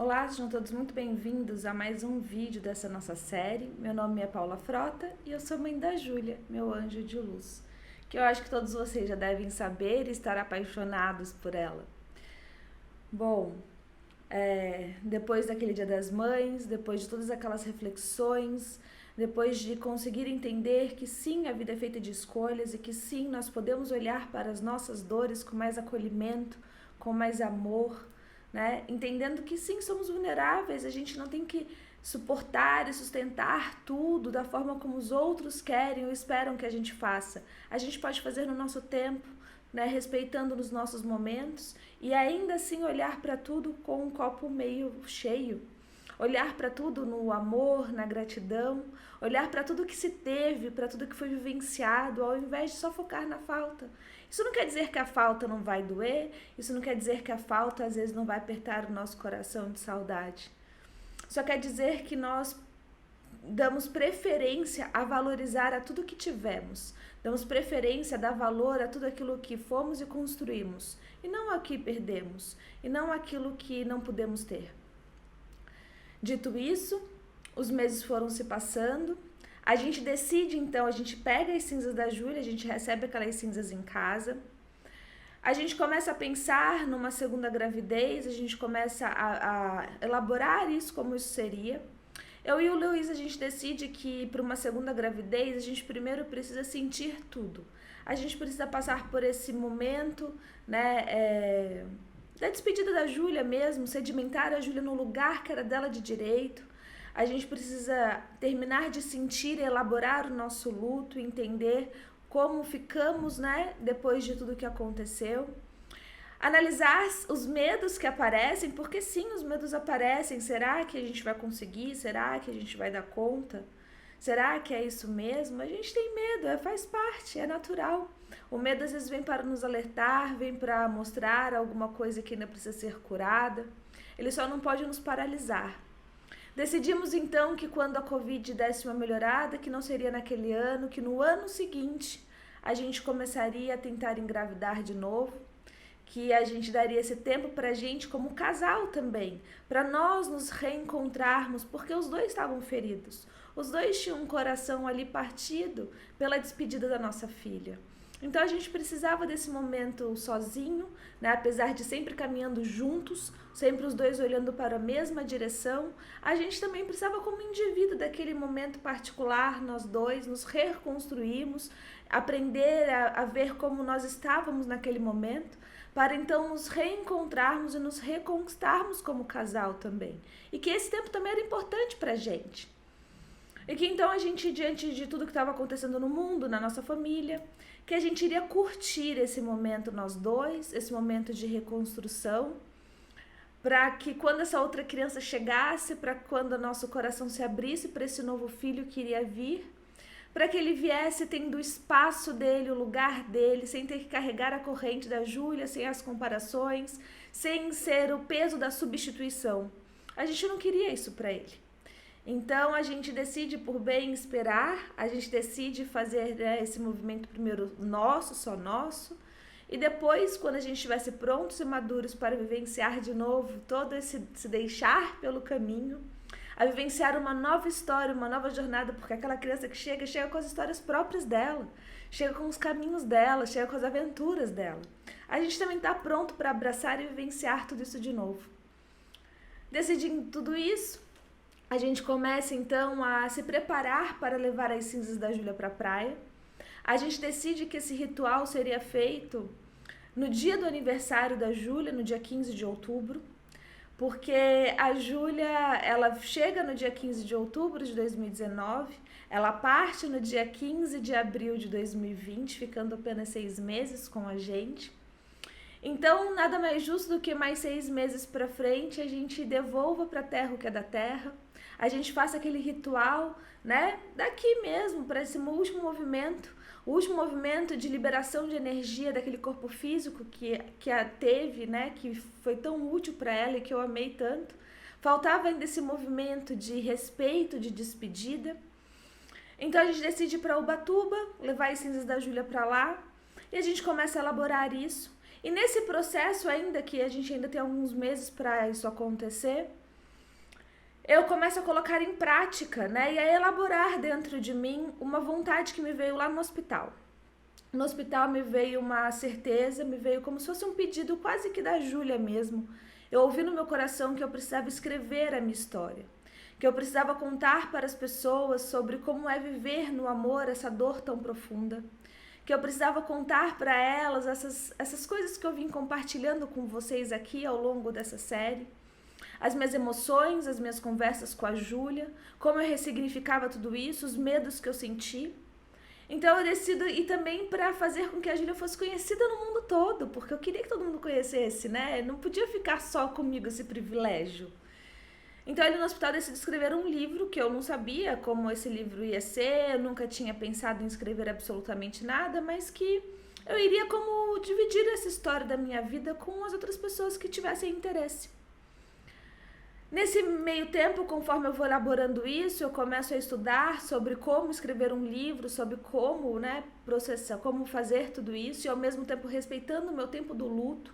Olá, sejam todos muito bem-vindos a mais um vídeo dessa nossa série. Meu nome é Paula Frota e eu sou mãe da Júlia, meu anjo de luz, que eu acho que todos vocês já devem saber e estar apaixonados por ela. Bom, depois daquele Dia das Mães, depois de todas aquelas reflexões, depois de conseguir entender que sim, a vida é feita de escolhas e que sim, nós podemos olhar para as nossas dores com mais acolhimento, com mais amor, né? Entendendo que sim, somos vulneráveis, a gente não tem que suportar e sustentar tudo da forma como os outros querem ou esperam que a gente faça. A gente pode fazer no nosso tempo, né? Respeitando os nossos momentos e ainda assim olhar para tudo com um copo meio cheio. Olhar para tudo no amor, na gratidão, olhar para tudo que se teve, para tudo que foi vivenciado, ao invés de só focar na falta. Isso não quer dizer que a falta não vai doer, isso não quer dizer que a falta às vezes não vai apertar o nosso coração de saudade. Só quer dizer que nós damos preferência a valorizar a tudo que tivemos, damos preferência a dar valor a tudo aquilo que fomos e construímos, e não a que perdemos, e não aquilo que não pudemos ter. Dito isso, os meses foram se passando, a gente decide então, a gente pega as cinzas da Júlia, a gente recebe aquelas cinzas em casa, a gente começa a pensar numa segunda gravidez, a gente começa a elaborar isso, como isso seria. Eu e o Luiz, a gente decide que para uma segunda gravidez, a gente primeiro precisa sentir tudo. A gente precisa passar por esse momento, né, da despedida da Júlia mesmo, sedimentar a Júlia no lugar que era dela de direito. A gente precisa terminar de sentir e elaborar o nosso luto, entender como ficamos, né, depois de tudo que aconteceu. Analisar os medos que aparecem, porque sim, os medos aparecem. Será que a gente vai conseguir? Será que a gente vai dar conta? Será que é isso mesmo? A gente tem medo, faz parte, é natural. O medo às vezes vem para nos alertar, vem para mostrar alguma coisa que ainda precisa ser curada. Ele só não pode nos paralisar. Decidimos então que quando a Covid desse uma melhorada, que não seria naquele ano, que no ano seguinte a gente começaria a tentar engravidar de novo, que a gente daria esse tempo pra gente como casal também, para nós nos reencontrarmos, porque os dois estavam feridos. Os dois tinham um coração ali partido pela despedida da nossa filha. Então a gente precisava desse momento sozinho, né? Apesar de sempre caminhando juntos, sempre os dois olhando para a mesma direção, a gente também precisava como indivíduo daquele momento particular, nós dois nos reconstruirmos, aprender a ver como nós estávamos naquele momento, para então nos reencontrarmos e nos reconquistarmos como casal também. E que esse tempo também era importante pra gente. E que então a gente, diante de tudo que estava acontecendo no mundo, na nossa família, que a gente iria curtir esse momento nós dois, esse momento de reconstrução, para que quando essa outra criança chegasse, para quando o nosso coração se abrisse para esse novo filho que iria vir, para que ele viesse tendo o espaço dele, o lugar dele, sem ter que carregar a corrente da Júlia, sem as comparações, sem ser o peso da substituição. A gente não queria isso para ele. Então a gente decide por bem esperar, a gente decide fazer, né, esse movimento primeiro nosso, só nosso, e depois, quando a gente estivesse prontos e maduros para vivenciar de novo todo esse se deixar pelo caminho, a vivenciar uma nova história, uma nova jornada, porque aquela criança que chega com as histórias próprias dela, chega com os caminhos dela, chega com as aventuras dela. A gente também está pronto para abraçar e vivenciar tudo isso de novo. Decidindo tudo isso, a gente começa então a se preparar para levar as cinzas da Júlia para a praia. A gente decide que esse ritual seria feito no dia do aniversário da Júlia, no dia 15 de outubro, porque a Júlia, ela chega no dia 15 de outubro de 2019, ela parte no dia 15 de abril de 2020, ficando apenas 6 meses com a gente. Então, nada mais justo do que mais 6 meses para frente a gente devolva para a terra o que é da terra, a gente faça aquele ritual, né, daqui mesmo, para esse último movimento, o último movimento de liberação de energia daquele corpo físico que a teve, né, que foi tão útil para ela e que eu amei tanto. Faltava ainda esse movimento de respeito, de despedida. Então a gente decide ir para Ubatuba, levar as cinzas da Júlia para lá, e a gente começa a elaborar isso. E nesse processo ainda, que a gente ainda tem alguns meses para isso acontecer, eu começo a colocar em prática, né? E a elaborar dentro de mim uma vontade que me veio lá no hospital. No hospital me veio uma certeza, me veio como se fosse um pedido quase que da Júlia mesmo. Eu ouvi no meu coração que eu precisava escrever a minha história, que eu precisava contar para as pessoas sobre como é viver no amor essa dor tão profunda, que eu precisava contar para elas essas coisas que eu vim compartilhando com vocês aqui ao longo dessa série, as minhas emoções, as minhas conversas com a Júlia, como eu ressignificava tudo isso, os medos que eu senti. Então eu decido ir também para fazer com que a Júlia fosse conhecida no mundo todo, porque eu queria que todo mundo conhecesse, né? Não podia ficar só comigo esse privilégio. Então ali no hospital eu decidi escrever um livro que eu não sabia como esse livro ia ser, eu nunca tinha pensado em escrever absolutamente nada, mas que eu iria como dividir essa história da minha vida com as outras pessoas que tivessem interesse. Nesse meio tempo, conforme eu vou elaborando isso, eu começo a estudar sobre como escrever um livro, sobre como, né, processar, como fazer tudo isso, e ao mesmo tempo respeitando o meu tempo do luto,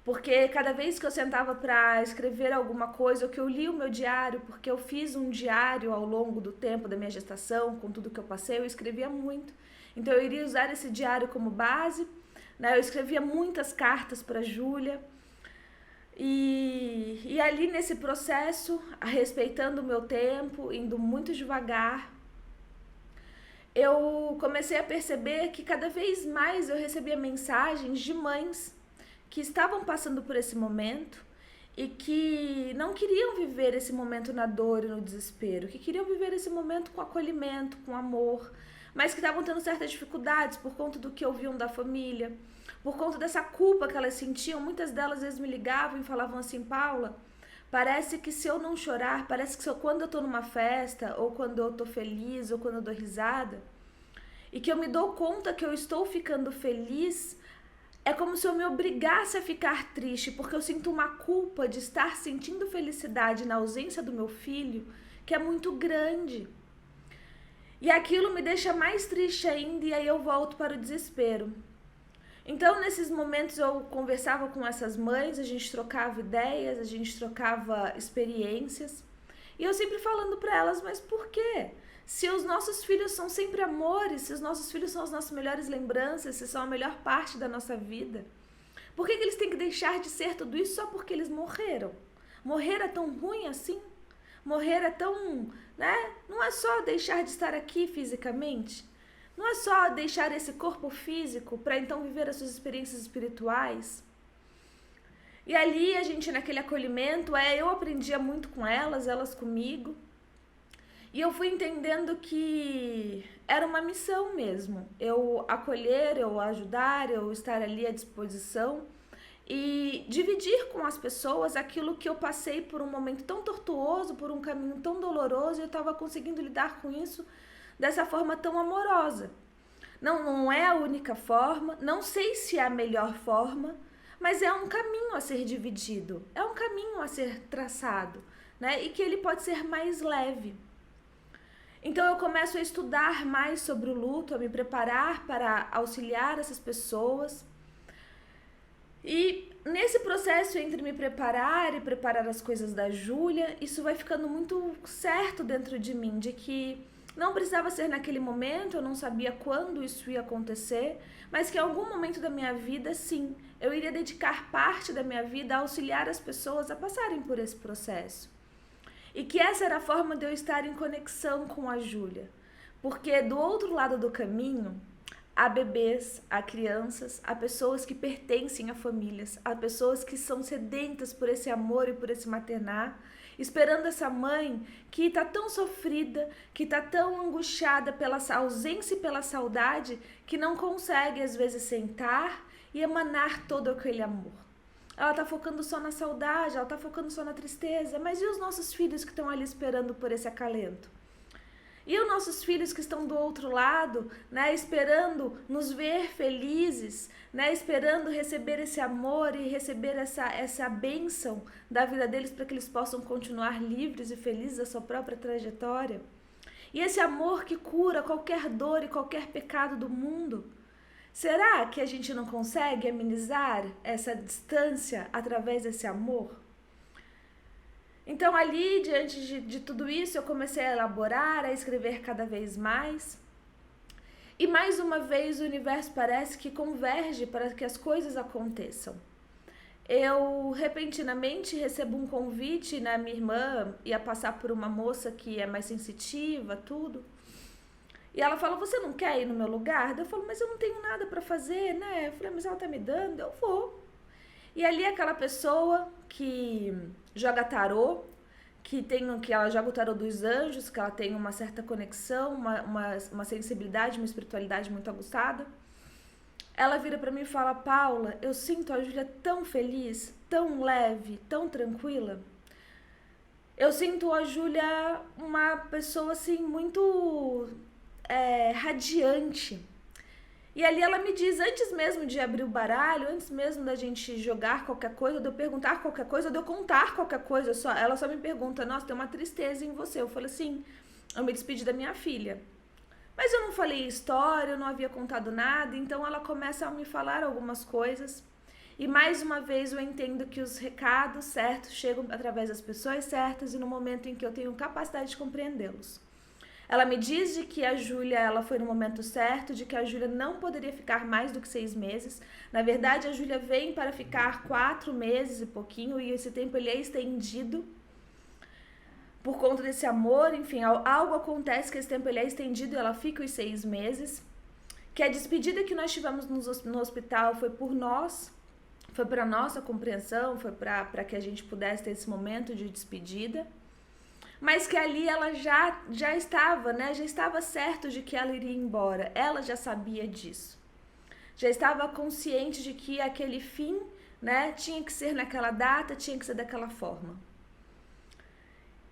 porque cada vez que eu sentava para escrever alguma coisa, ou que eu li o meu diário, porque eu fiz um diário ao longo do tempo da minha gestação, com tudo que eu passei, eu escrevia muito. Então eu iria usar esse diário como base, né, eu escrevia muitas cartas para a Júlia. E ali nesse processo, respeitando o meu tempo, indo muito devagar, eu comecei a perceber que cada vez mais eu recebia mensagens de mães que estavam passando por esse momento e que não queriam viver esse momento na dor e no desespero, que queriam viver esse momento com acolhimento, com amor, mas que estavam tendo certas dificuldades por conta do que ouviam da família, por conta dessa culpa que elas sentiam. Muitas delas às vezes me ligavam e falavam assim: Paula, parece que se eu não chorar, parece que quando eu tô numa festa, ou quando eu tô feliz, ou quando eu dou risada, e que eu me dou conta que eu estou ficando feliz, é como se eu me obrigasse a ficar triste, porque eu sinto uma culpa de estar sentindo felicidade na ausência do meu filho, que é muito grande. E aquilo me deixa mais triste ainda, e aí eu volto para o desespero. Então, nesses momentos eu conversava com essas mães, a gente trocava ideias, a gente trocava experiências. E eu sempre falando para elas: mas por quê? Se os nossos filhos são sempre amores, se os nossos filhos são as nossas melhores lembranças, se são a melhor parte da nossa vida, por que eles têm que deixar de ser tudo isso só porque eles morreram? Morrer é tão ruim assim? Morrer é tão, né? Não é só deixar de estar aqui fisicamente. Não é só deixar esse corpo físico para então viver as suas experiências espirituais. E ali a gente, naquele acolhimento, eu aprendia muito com elas, elas comigo. E eu fui entendendo que era uma missão mesmo. Eu acolher, eu ajudar, eu estar ali à disposição e dividir com as pessoas aquilo que eu passei por um momento tão tortuoso, por um caminho tão doloroso, e eu estava conseguindo lidar com isso dessa forma tão amorosa. Não é a única forma, não sei se é a melhor forma, mas é um caminho a ser dividido, é um caminho a ser traçado, né? E que ele pode ser mais leve. Então eu começo a estudar mais sobre o luto, a me preparar para auxiliar essas pessoas. E nesse processo entre me preparar e preparar as coisas da Júlia, isso vai ficando muito certo dentro de mim, de que não precisava ser naquele momento, eu não sabia quando isso ia acontecer, mas que em algum momento da minha vida, sim, eu iria dedicar parte da minha vida a auxiliar as pessoas a passarem por esse processo. E que essa era a forma de eu estar em conexão com a Júlia. Porque do outro lado do caminho, há bebês, há crianças, há pessoas que pertencem a famílias, há pessoas que são sedentas por esse amor e por esse maternar, esperando essa mãe que está tão sofrida, que está tão angustiada pela ausência e pela saudade, que não consegue às vezes sentar e emanar todo aquele amor. Ela está focando só na saudade, ela está focando só na tristeza, mas e os nossos filhos que estão ali esperando por esse acalento? E os nossos filhos que estão do outro lado, né, esperando nos ver felizes, né, esperando receber esse amor e receber essa bênção da vida deles para que eles possam continuar livres e felizes da sua própria trajetória. E esse amor que cura qualquer dor e qualquer pecado do mundo. Será que a gente não consegue amenizar essa distância através desse amor? Então Então ali, diante de tudo isso, eu comecei a elaborar, a escrever cada vez mais. E mais uma vez o universo parece que converge para que as coisas aconteçam. Eu repentinamente recebo um convite, né? Minha irmã ia passar por uma moça que é mais sensitiva, tudo. E ela fala, você não quer ir no meu lugar? Eu falo, mas eu não tenho nada pra fazer, né? Eu falei, mas ela tá me dando, eu vou. E ali aquela pessoa que joga tarô, que ela joga o tarô dos anjos, que ela tem uma certa conexão, uma sensibilidade, uma espiritualidade muito aguçada. Ela vira pra mim e fala, Paula, eu sinto a Júlia tão feliz, tão leve, tão tranquila. Eu sinto a Júlia uma pessoa assim muito radiante. E ali ela me diz, antes mesmo de abrir o baralho, antes mesmo da gente jogar qualquer coisa, de eu perguntar qualquer coisa, de eu contar qualquer coisa, ela só me pergunta, nossa, tem uma tristeza em você. Eu falei assim, eu me despedi da minha filha. Mas eu não falei história, eu não havia contado nada, então ela começa a me falar algumas coisas. E mais uma vez eu entendo que os recados certos chegam através das pessoas certas e no momento em que eu tenho capacidade de compreendê-los. Ela me diz de que a Júlia, ela foi no momento certo, de que a Júlia não poderia ficar mais do que 6 meses. Na verdade, a Júlia vem para ficar 4 meses e pouquinho, e esse tempo ele é estendido por conta desse amor. Enfim, algo acontece que esse tempo ele é estendido e ela fica os 6 meses. Que a despedida que nós tivemos no hospital foi por nós, foi para nossa compreensão, foi para que a gente pudesse ter esse momento de despedida. Mas que ali ela já estava, né? Já estava certo de que ela iria embora. Ela já sabia disso. Já estava consciente de que aquele fim, né? Tinha que ser naquela data, tinha que ser daquela forma.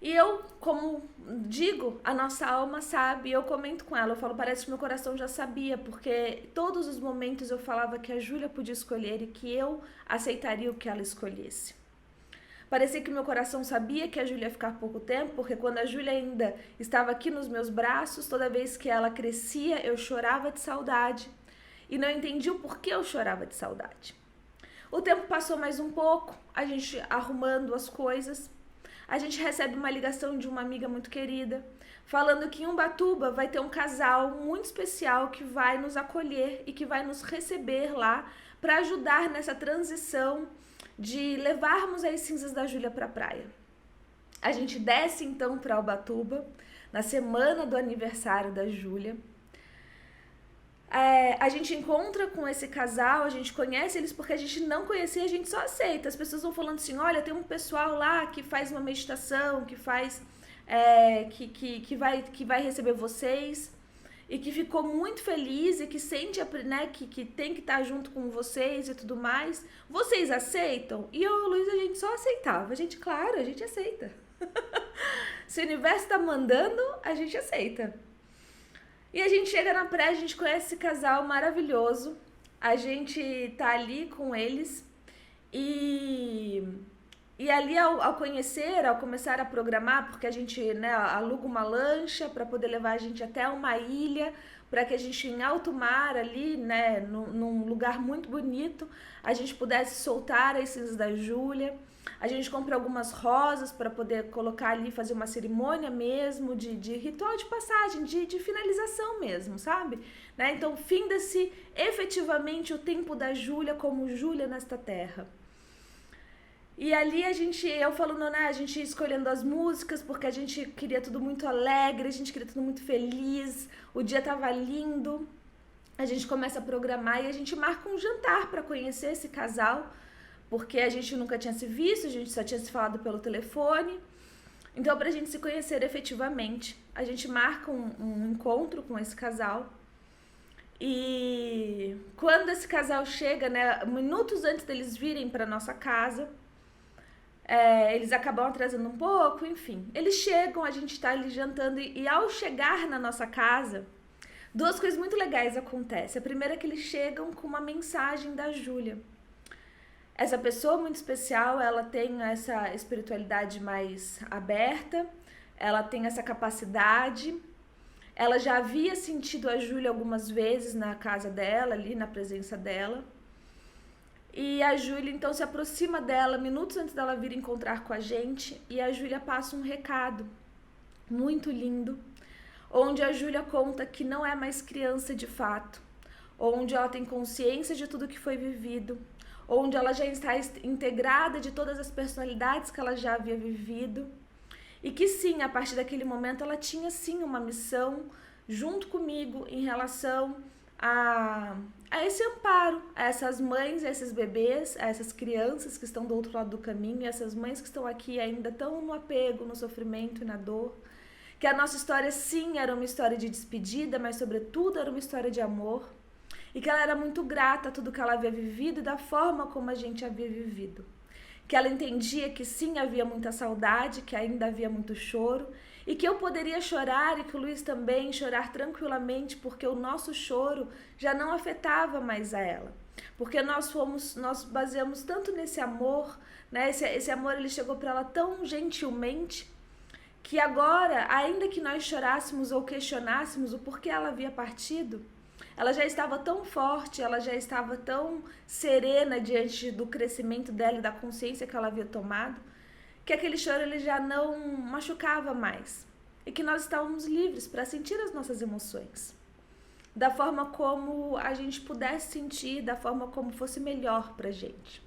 E eu, como digo, a nossa alma sabe, eu comento com ela, eu falo, parece que meu coração já sabia, porque todos os momentos eu falava que a Júlia podia escolher e que eu aceitaria o que ela escolhesse. Parecia que meu coração sabia que a Júlia ia ficar pouco tempo, porque quando a Júlia ainda estava aqui nos meus braços, toda vez que ela crescia, eu chorava de saudade. E não entendi o porquê eu chorava de saudade. O tempo passou mais um pouco, a gente arrumando as coisas. A gente recebe uma ligação de uma amiga muito querida, falando que em Ubatuba vai ter um casal muito especial que vai nos acolher e que vai nos receber lá para ajudar nessa transição de levarmos as cinzas da Júlia para a praia. A gente desce então para Ubatuba, na semana do aniversário da Júlia. A gente encontra com esse casal, a gente conhece eles porque a gente não conhecia, a gente só aceita. As pessoas vão falando assim, olha, tem um pessoal lá que faz uma meditação, que faz, que vai receber vocês e que ficou muito feliz e que sente, né, que tem que estar junto com vocês e tudo mais. Vocês aceitam? E eu e o Luiz, a gente só aceitava. A gente, claro, a gente aceita. Se o universo tá mandando, a gente aceita. E a gente chega na praia, a gente conhece esse casal maravilhoso. A gente tá ali com eles e ali ao conhecer, ao começar a programar, porque a gente, né, aluga uma lancha para poder levar a gente até uma ilha, para que a gente em alto mar ali, né, num lugar muito bonito, a gente pudesse soltar as cinzas da Júlia. A gente compra algumas rosas para poder colocar ali, fazer uma cerimônia mesmo, de ritual de passagem, de finalização mesmo, sabe? Né? Então, finda-se efetivamente o tempo da Júlia como Júlia nesta terra. E ali eu falando, né, a gente escolhendo as músicas, porque a gente queria tudo muito alegre, a gente queria tudo muito feliz, o dia tava lindo. A gente começa a programar e a gente marca um jantar para conhecer esse casal, porque a gente nunca tinha se visto, a gente só tinha se falado pelo telefone. Então, pra gente se conhecer efetivamente, a gente marca um encontro com esse casal. E quando esse casal chega, né, minutos antes deles virem pra nossa casa, eles acabam atrasando um pouco, enfim. Eles chegam, a gente tá ali jantando e ao chegar na nossa casa, duas coisas muito legais acontecem. A primeira é que eles chegam com uma mensagem da Júlia. Essa pessoa muito especial, ela tem essa espiritualidade mais aberta, ela tem essa capacidade, ela já havia sentido a Júlia algumas vezes na casa dela, ali na presença dela. E a Júlia então se aproxima dela minutos antes dela vir encontrar com a gente, e a Júlia passa um recado muito lindo, onde a Júlia conta que não é mais criança de fato, onde ela tem consciência de tudo que foi vivido, onde ela já está integrada de todas as personalidades que ela já havia vivido, e que sim, a partir daquele momento ela tinha sim uma missão junto comigo em relação a esse amparo, a essas mães, a esses bebês, a essas crianças que estão do outro lado do caminho, e essas mães que estão aqui ainda tão no apego, no sofrimento e na dor. Que a nossa história sim era uma história de despedida, mas sobretudo era uma história de amor. E que ela era muito grata a tudo que ela havia vivido e da forma como a gente havia vivido. Que ela entendia que sim, havia muita saudade, que ainda havia muito choro, e que eu poderia chorar e que o Luiz também chorar tranquilamente, porque o nosso choro já não afetava mais a ela. Porque nós baseamos tanto nesse amor, né? Esse amor ele chegou para ela tão gentilmente, que agora, ainda que nós chorássemos ou questionássemos o porquê ela havia partido, ela já estava tão forte, ela já estava tão serena diante do crescimento dela e da consciência que ela havia tomado, que aquele choro ele já não machucava mais. E que nós estávamos livres para sentir as nossas emoções, da forma como a gente pudesse sentir, da forma como fosse melhor para a gente.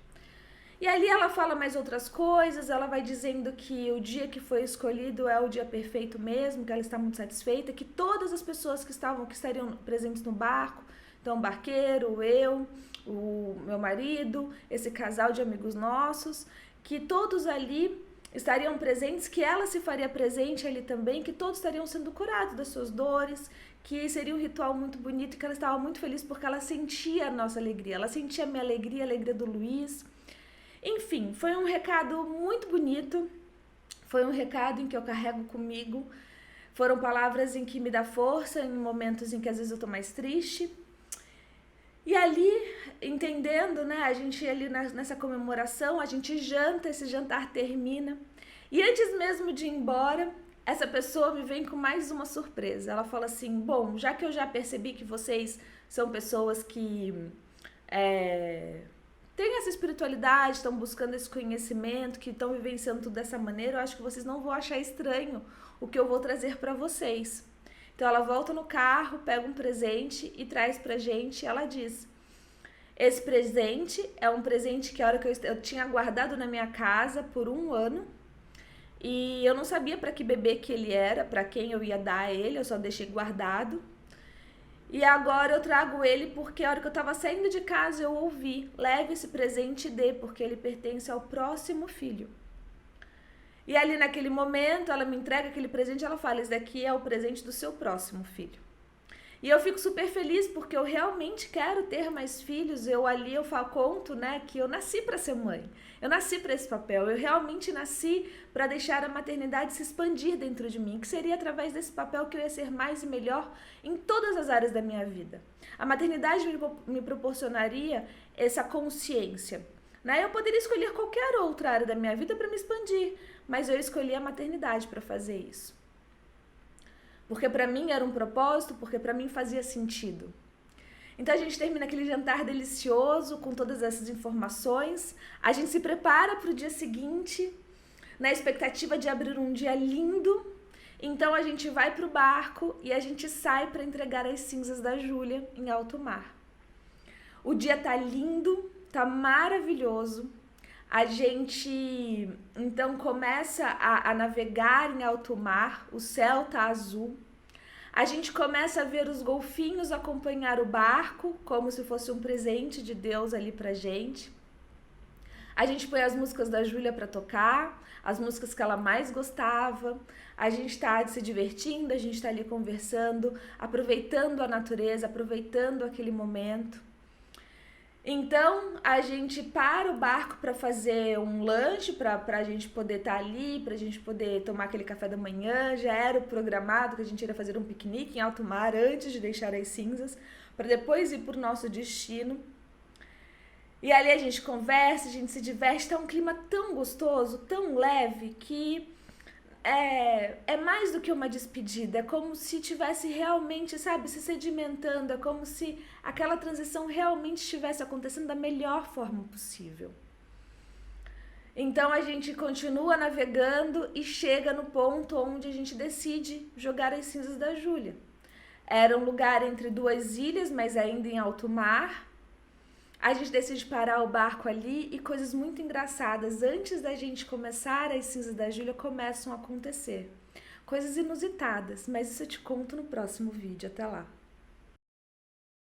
E ali ela fala mais outras coisas, ela vai dizendo que o dia que foi escolhido é o dia perfeito mesmo, que ela está muito satisfeita, que todas as pessoas que estariam presentes no barco, então o barqueiro, eu, o meu marido, esse casal de amigos nossos, que todos ali estariam presentes, que ela se faria presente ali também, que todos estariam sendo curados das suas dores, que seria um ritual muito bonito, que ela estava muito feliz porque ela sentia a nossa alegria, ela sentia a minha alegria, a alegria do Luiz. Enfim, foi um recado muito bonito, foi um recado em que eu carrego comigo, foram palavras em que me dá força em momentos em que às vezes eu tô mais triste. E ali, entendendo, né, a gente ali nessa comemoração, a gente janta, esse jantar termina, e antes mesmo de ir embora, essa pessoa me vem com mais uma surpresa. Ela fala assim, bom, já que eu já percebi que vocês são pessoas que têm essa espiritualidade, estão buscando esse conhecimento, que estão vivenciando tudo dessa maneira, eu acho que vocês não vão achar estranho o que eu vou trazer para vocês. Então ela volta no carro, pega um presente e traz pra gente, e ela diz, esse presente é um presente que a hora que eu tinha guardado na minha casa por 1 ano, e eu não sabia para que bebê que ele era, para quem eu ia dar ele, eu só deixei guardado. E agora eu trago ele porque a hora que eu estava saindo de casa eu ouvi, leve esse presente e dê, porque ele pertence ao próximo filho. E ali naquele momento ela me entrega aquele presente e ela fala, esse daqui é o presente do seu próximo filho. E eu fico super feliz porque eu realmente quero ter mais filhos. Eu conto, né, que eu nasci para ser mãe. Eu nasci para esse papel. Eu realmente nasci para deixar a maternidade se expandir dentro de mim, que seria através desse papel que eu ia ser mais e melhor em todas as áreas da minha vida. A maternidade me proporcionaria essa consciência, né? Eu poderia escolher qualquer outra área da minha vida para me expandir, mas eu escolhi a maternidade para fazer isso. Porque para mim era um propósito, porque para mim fazia sentido. Então a gente termina aquele jantar delicioso com todas essas informações, a gente se prepara para o dia seguinte, na expectativa de abrir um dia lindo. Então a gente vai para o barco e a gente sai para entregar as cinzas da Júlia em alto mar. O dia tá lindo, tá maravilhoso. A gente então começa a navegar em alto mar, o céu tá azul. A gente começa a ver os golfinhos acompanhar o barco, como se fosse um presente de Deus ali pra gente. A gente põe as músicas da Júlia pra tocar, as músicas que ela mais gostava. A gente tá se divertindo, a gente tá ali conversando, aproveitando a natureza, aproveitando aquele momento. Então, a gente para o barco para fazer um lanche, para a gente poder estar ali, para a gente poder tomar aquele café da manhã. Já era programado que a gente iria fazer um piquenique em alto mar antes de deixar as cinzas, para depois ir para o nosso destino. E ali a gente conversa, a gente se diverte, tá um clima tão gostoso, tão leve, que é mais do que uma despedida, é como se tivesse realmente, sabe, se sedimentando, é como se aquela transição realmente estivesse acontecendo da melhor forma possível. Então a gente continua navegando e chega no ponto onde a gente decide jogar as cinzas da Júlia. Era um lugar entre duas ilhas, mas ainda em alto mar. A gente decide parar o barco ali e coisas muito engraçadas antes da gente começar as cinzas da Júlia começam a acontecer. Coisas inusitadas, mas isso eu te conto no próximo vídeo. Até lá!